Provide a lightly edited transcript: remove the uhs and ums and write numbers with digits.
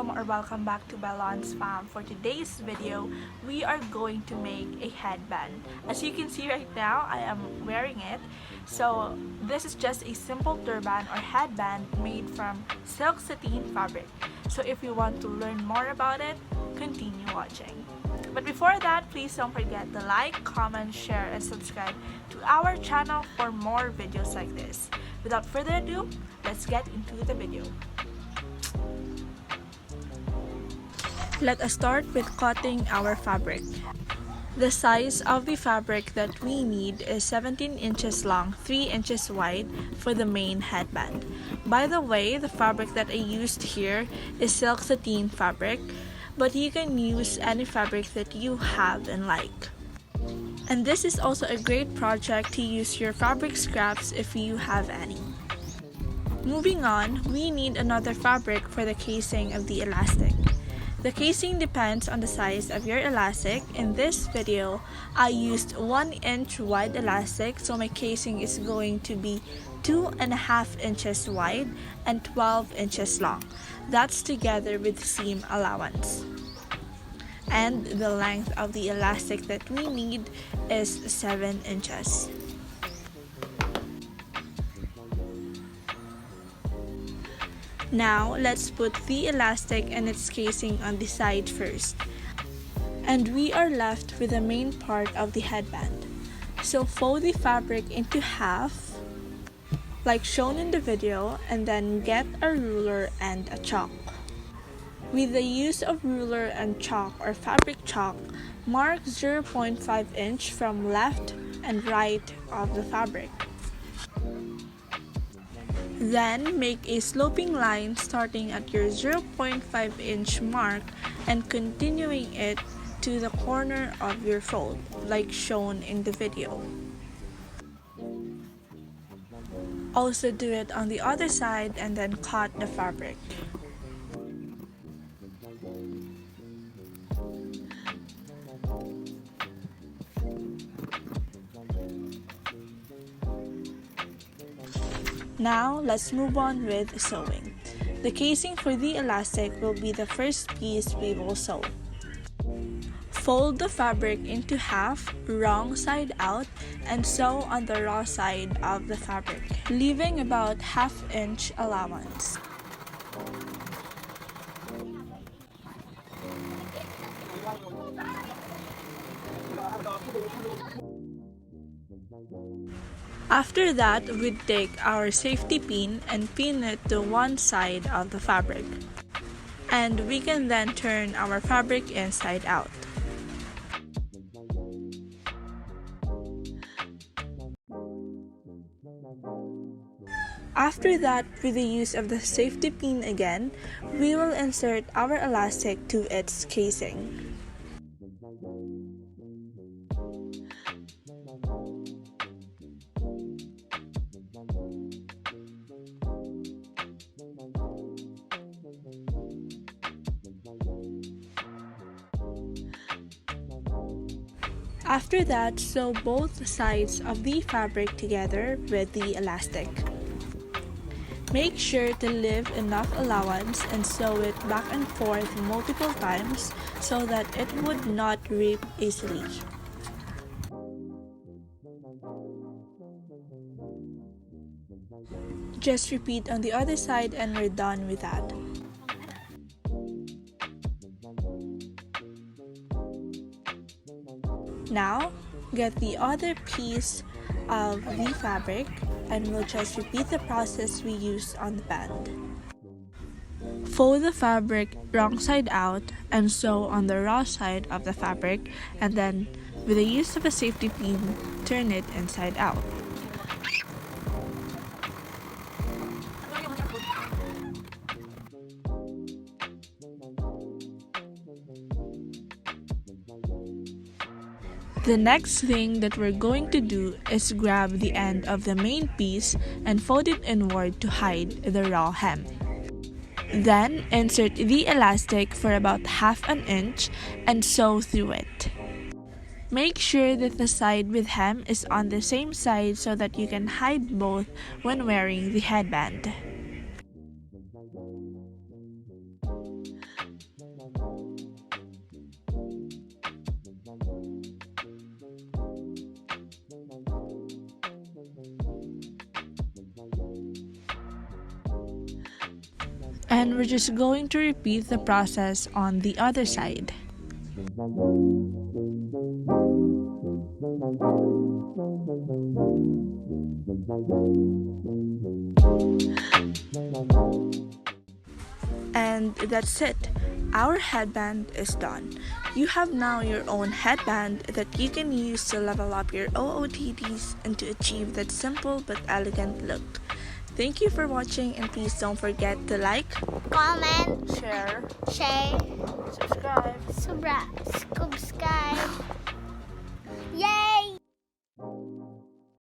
welcome back to Balance Fam. For today's video, we are going to make a headband. As you can see right now, I am wearing it. So this is just a simple turban or headband made from silk sateen fabric. So if you want to learn more about it, continue watching. But before that, please don't forget to like, comment, share, and subscribe to our channel for more videos like this. Without further ado, let's get into the video. Let us start with cutting our fabric. The size of the fabric that we need is 17 inches long, 3 inches wide for the main headband. By the way, the fabric that I used here is silk sateen fabric, but you can use any fabric that you have and like. And this is also a great project to use your fabric scraps if you have any. Moving on, we need another fabric for the casing of the elastic. The casing depends on the size of your elastic. In this video, I used 1 inch wide elastic, so my casing is going to be 2.5 inches wide and 12 inches long. That's together with seam allowance. And the length of the elastic that we need is 7 inches. Now, let's put the elastic and its casing on the side first. And we are left with the main part of the headband. So fold the fabric into half, like shown in the video, and then get a ruler and a chalk. With the use of ruler and chalk or fabric chalk, mark 0.5 inch from left and right of the fabric. Then, make a sloping line starting at your 0.5 inch mark and continuing it to the corner of your fold, like shown in the video. Also do it on the other side and then cut the fabric. Now, let's move on with sewing. The casing for the elastic will be the first piece we will sew. Fold the fabric into half, wrong side out, and sew on the raw side of the fabric, leaving about ½ inch allowance. After that, we take our safety pin and pin it to one side of the fabric. And we can then turn our fabric inside out. After that, with the use of the safety pin again, we will insert our elastic to its casing. After that, sew both sides of the fabric together with the elastic. Make sure to leave enough allowance and sew it back and forth multiple times so that it would not rip easily. Just repeat on the other side and we're done with that. Now, get the other piece of the fabric and we'll just repeat the process we used on the band. Fold the fabric wrong side out and sew on the raw side of the fabric, and then, with the use of a safety pin, turn it inside out. The next thing that we're going to do is grab the end of the main piece and fold it inward to hide the raw hem. Then, insert the elastic for about ½ inch and sew through it. Make sure that the side with hem is on the same side so that you can hide both when wearing the headband. And we're just going to repeat the process on the other side. And that's it. Our headband is done. You have now your own headband that you can use to level up your OOTDs and to achieve that simple but elegant look. Thank you for watching, and please don't forget to like, comment, share, share, subscribe. subscribe.